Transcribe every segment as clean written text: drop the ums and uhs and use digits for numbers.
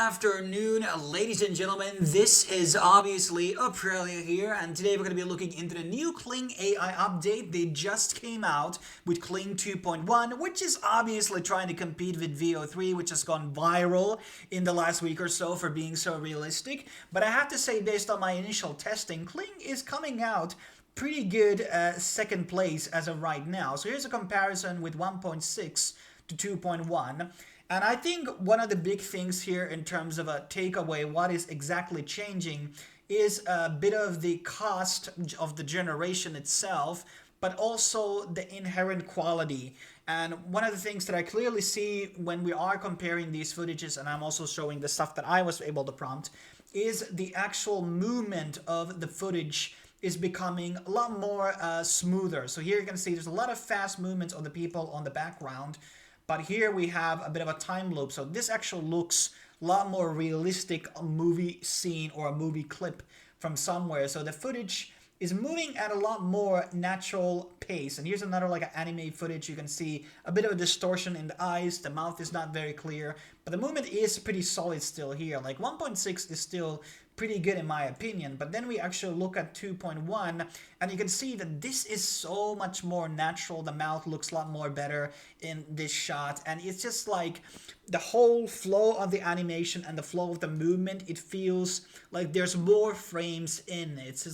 afternoon, ladies and gentlemen. This is obviously Oprelia here, and today we're going to be looking into the new Kling AI update. They just came out with Kling 2.1, which is obviously trying to compete with VEO 3, which has gone viral in the last week or so for being so realistic. But I have to say, based on my initial testing, Kling is coming out pretty good second place as of right now. So here's a comparison with 1.6 to 2.1. And I think one of the big things here in terms of a takeaway, what is exactly changing, is a bit of the cost of the generation itself, but also the inherent quality. And one of the things that I clearly see when we are comparing these footages, and I'm also showing the stuff that I was able to prompt, is the actual movement of the footage is becoming a lot more smoother. So here you can see there's a lot of fast movements of the people on the background, but here we have a bit of a time loop. So this actually looks a lot more realistic, a movie scene or a movie clip from somewhere. So the footage is moving at a lot more natural pace. And here's another like anime footage. You can see a bit of a distortion in the eyes. The mouth is not very clear, but the movement is pretty solid still here. Like 1.6 is still pretty good in my opinion, but then we actually look at 2.1 and you can see that this is so much more natural. The mouth looks a lot more better in this shot, and it's just like the whole flow of the animation and the flow of the movement, it feels like there's more frames in it.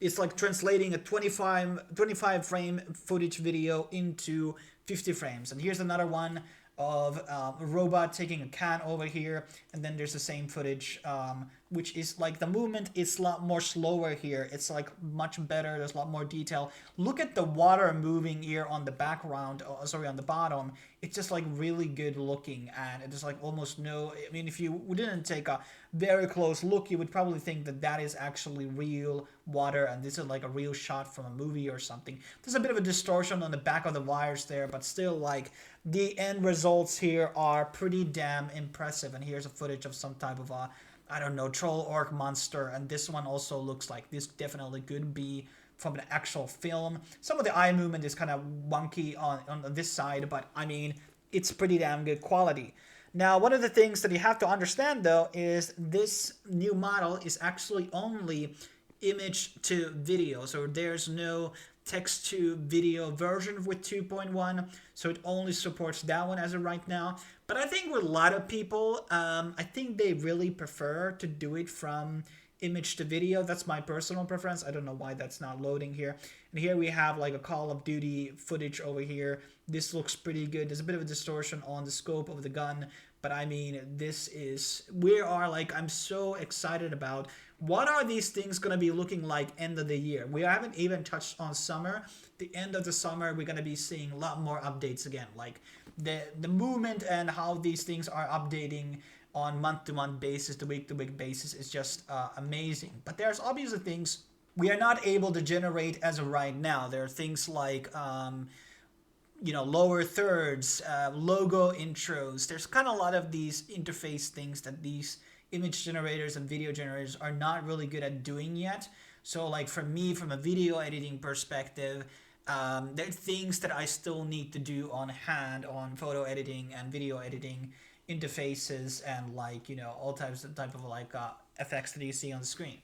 It's like translating a 25 frame footage video into 50 frames. And here's another one of a robot taking a can over here, and then there's the same footage, which is like the movement is a lot more slower here. It's like much better. There's a lot more detail. Look at the water moving here on the background, sorry, on the bottom. It's just like really good looking, and it's like almost no, I mean, if you didn't take a very close look, you would probably think that that is actually real water, and this is like a real shot from a movie or something. There's a bit of a distortion on the back of the wires there, but still, like, the end results here are pretty damn impressive. And here's a footage of some type of a, I don't know, troll orc monster, and this one also looks like this definitely could be from an actual film. Some of the eye movement is kind of wonky on this side, but I mean, it's pretty damn good quality. Now, one of the things that you have to understand though is this new model is actually only image to video, so there's no text to video version with 2.1, so it only supports that one as of right now. But I think with a lot of people, I think they really prefer to do it from image to video. That's my personal preference. I don't know why that's not loading here. And here we have like a Call of Duty footage over here. This looks pretty good. There's a bit of a distortion on the scope of the gun, but I mean, this is, we are like, I'm so excited about what are these things going to be looking like end of the year. We haven't even touched on summer. The end of the summer, we're going to be seeing a lot more updates again, like the movement and how these things are updating on month-to-month basis, the week-to-week basis is just amazing. But there's obviously things we are not able to generate as of right now. There are things like you know, lower thirds, logo intros. There's kind of a lot of these interface things that these image generators and video generators are not really good at doing yet. So like for me, from a video editing perspective, there are things that I still need to do on hand on photo editing and video editing interfaces and, like, you know, all type of like effects that you see on the screen.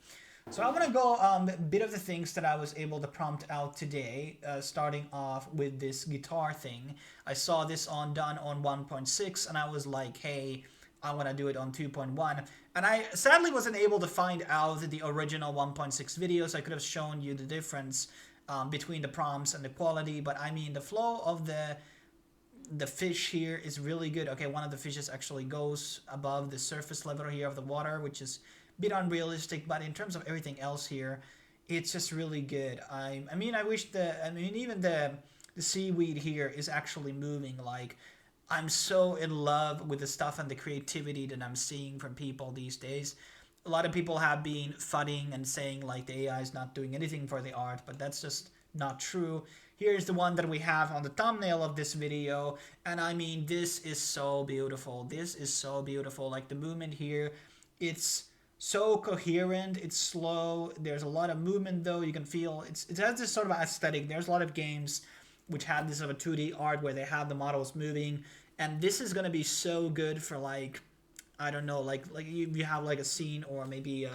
So I'm gonna go a bit of the things that I was able to prompt out today, starting off with this guitar thing. I saw this done on 1.6 and I was like, hey, I want to do it on 2.1, and I sadly wasn't able to find out the original 1.6 videos. I could have shown you the difference between the prompts and the quality, but I mean, the flow of the fish here is really good. Okay, one of the fishes actually goes above the surface level here of the water, which is a bit unrealistic, but in terms of everything else here, it's just really good. I mean, even the seaweed here is actually moving. Like, I'm so in love with the stuff and the creativity that I'm seeing from people these days. A lot of people have been fudding and saying like the AI is not doing anything for the art, but that's just not true. Here's the one that we have on the thumbnail of this video, and I mean, this is so beautiful. This is so beautiful. Like, the movement here, it's so coherent, it's slow, there's a lot of movement though. You can feel it has this sort of aesthetic. There's a lot of games which have this sort of 2D art where they have the models moving, and this is going to be so good for like I don't know, like you have like a scene, or maybe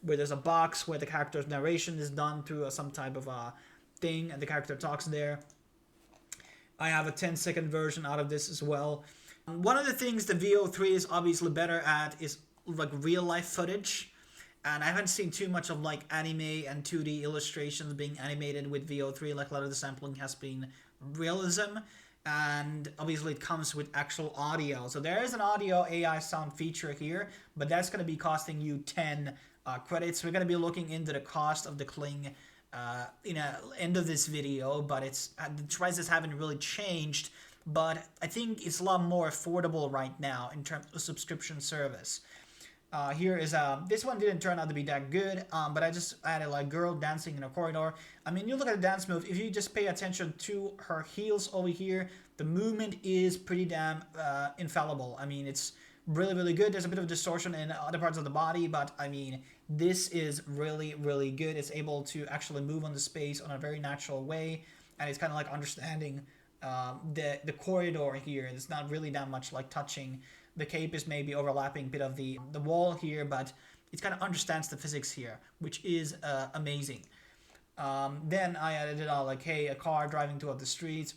where there's a box where the character's narration is done through some type of thing, and the character talks there. I have a 10-second version out of this as well. One of the things the VEO3 is obviously better at is like real life footage. And I haven't seen too much of like anime and 2D illustrations being animated with VEO3. Like a lot of the sampling has been realism. And obviously it comes with actual audio. So there is an audio AI sound feature here, but that's going to be costing you 10 credits. We're going to be looking into the cost of the Kling end of this video, but it's the prices haven't really changed. But I think it's a lot more affordable right now in terms of subscription service. Here is this one didn't turn out to be that good, but I just added like girl dancing in a corridor. I mean, you look at the dance move, if you just pay attention to her heels over here, the movement is pretty damn infallible. I mean, it's really, really good. There's a bit of distortion in other parts of the body, but I mean, this is really, really good. It's able to actually move on the space on a very natural way, and it's kind of like understanding the corridor here. It's not really that much like touching. The cape is maybe overlapping a bit of the wall here, but it kind of understands the physics here, which is amazing. Then I added like, hey, a car driving toward the street.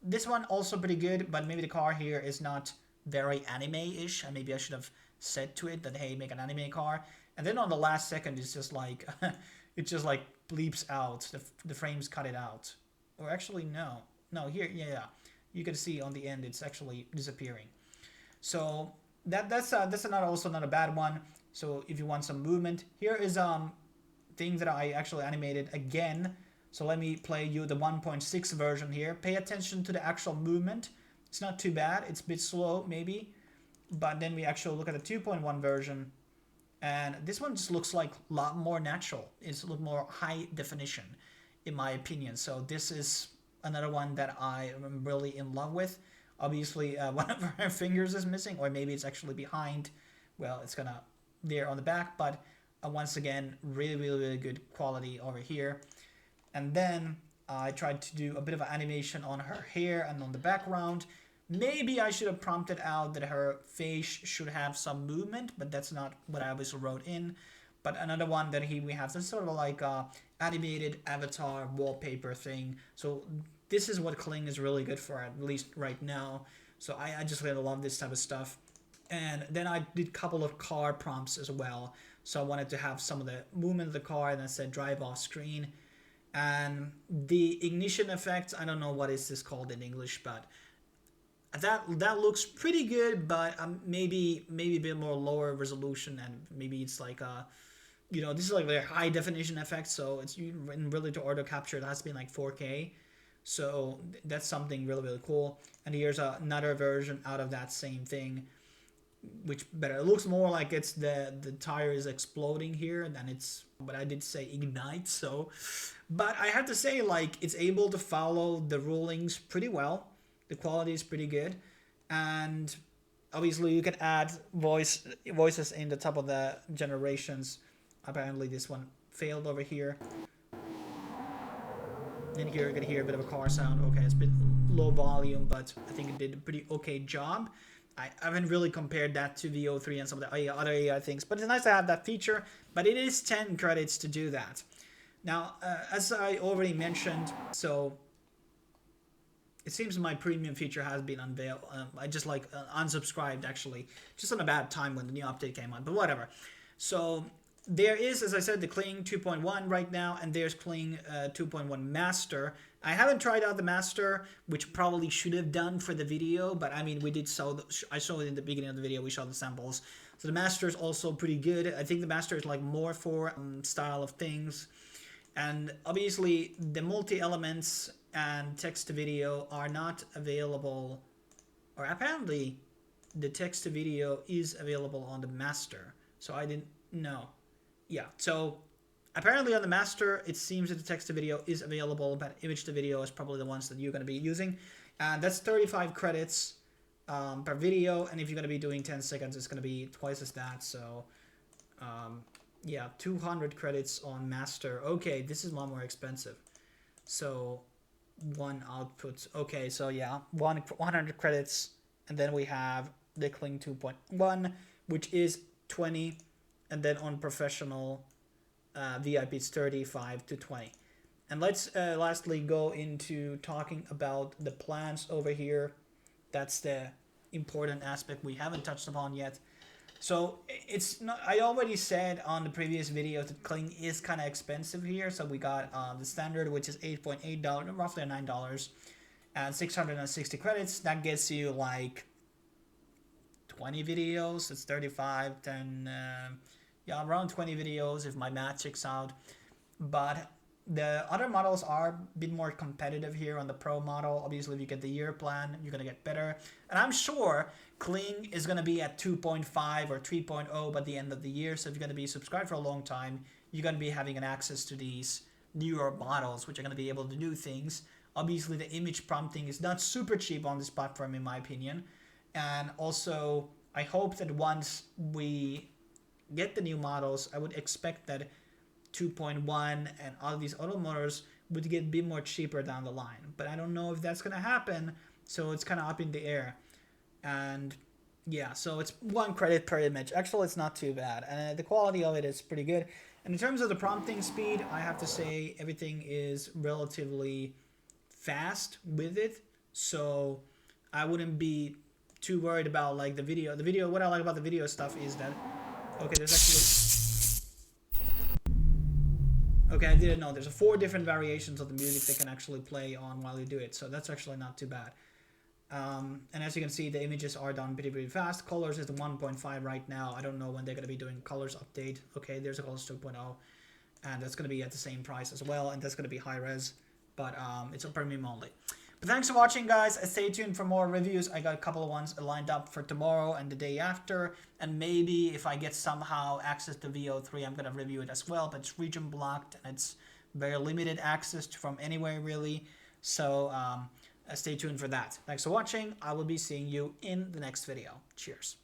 This one also pretty good, but maybe the car here is not very anime-ish, and maybe I should have said to it that, hey, make an anime car. And then on the last second, it's just like, it just like bleeps out. The frames cut it out. Or actually, no. No, here, yeah. You can see on the end, it's actually disappearing. So that's also not a bad one. So if you want some movement, here is things that I actually animated again. So let me play you the 1.6 version here. Pay attention to the actual movement. It's not too bad. It's a bit slow maybe, but then we actually look at the 2.1 version, and this one just looks like a lot more natural. It's a little more high definition, in my opinion. So this is another one that I am really in love with. Obviously, one of her fingers is missing, or maybe it's actually behind. Well, it's gonna there on the back, but once again, really, really, really good quality over here. And then I tried to do a bit of an animation on her hair and on the background. Maybe I should have prompted out that her face should have some movement, but that's not what I obviously wrote in. But another one that we have this sort of like animated avatar wallpaper thing. So this is what Kling is really good for, at least right now. So I just really love this type of stuff. And then I did a couple of car prompts as well. So I wanted to have some of the movement of the car, and I said drive off screen. And the ignition effect, I don't know what is this called in English, but that looks pretty good, but maybe a bit more lower resolution, and maybe it's like this is like a high definition effect, so it's really to auto capture it has to be like 4K. So that's something really, really cool. And here's another version out of that same thing, which better. It looks more like it's the tire is exploding here than it's, but I did say ignite. So, but I have to say, like, it's able to follow the rulings pretty well. The quality is pretty good, and obviously you can add voices in the top of the generations. Apparently this one failed over here. Then here you can hear a bit of a car sound. Okay, it's a bit low volume, but I think it did a pretty okay job. I haven't really compared that to VEO3 and some of the other AI things, but it's nice to have that feature. But it is 10 credits to do that. Now, as I already mentioned, so it seems my premium feature has been unveiled. I just unsubscribed actually, just on a bad time when the new update came on, but whatever. So there is, as I said, the Kling 2.1 right now, and there's Kling 2.1 Master. I haven't tried out the Master, which probably should have done for the video, but I mean, we did I showed it in the beginning of the video, we showed the samples. So the Master is also pretty good. I think the Master is like more for style of things. And obviously, the multi-elements and text-to-video are not available, or apparently the text-to-video is available on the Master. So I didn't know. Yeah, so apparently on the Master, it seems that the text-to-video is available, but image-to-video is probably the ones that you're going to be using. And that's 35 credits per video, and if you're going to be doing 10 seconds, it's going to be twice as that. So yeah, 200 credits on Master. Okay, this is a lot more expensive. So one output. Okay, so yeah, 100 credits, and then we have the Kling 2.1, which is 20, and then on professional VIP it's 35 to 20. And let's lastly go into talking about the plans over here. That's the important aspect we haven't touched upon yet. So it's not, I already said on the previous video that Kling is kind of expensive here. So we got the standard, which is $8.8, roughly $9, and 660 credits. That gets you like 20 videos. It's 35, 10, yeah, around 20 videos if my math checks out. But the other models are a bit more competitive here on the Pro model. Obviously, if you get the year plan, you're going to get better. And I'm sure Kling is going to be at 2.5 or 3.0 by the end of the year. So if you're going to be subscribed for a long time, you're going to be having an access to these newer models, which are going to be able to do things. Obviously, the image prompting is not super cheap on this platform, in my opinion. And also, I hope that once we get the new models, I would expect that 2.1 and all these auto motors would get a bit more cheaper down the line, but I don't know if that's gonna happen, so it's kind of up in the air. And yeah, so it's 1 credit per image. Actually, it's not too bad, and the quality of it is pretty good. And in terms of the prompting speed, I have to say everything is relatively fast with it, so I wouldn't be too worried about like the video. What I like about the video stuff is that, okay, there's actually, okay, I didn't know. There's 4 different variations of the music that can actually play on while you do it. So that's actually not too bad. And as you can see, the images are done pretty fast. Colors is the 1.5 right now. I don't know when they're going to be doing colors update. Okay, there's a colors 2.0. And that's going to be at the same price as well. And that's going to be high res. But it's a premium only. But thanks for watching, guys. Stay tuned for more reviews. I got a couple of ones lined up for tomorrow and the day after. And maybe if I get somehow access to VEO3, I'm going to review it as well. But it's region blocked, and it's very limited access from anywhere, really. So stay tuned for that. Thanks for watching. I will be seeing you in the next video. Cheers.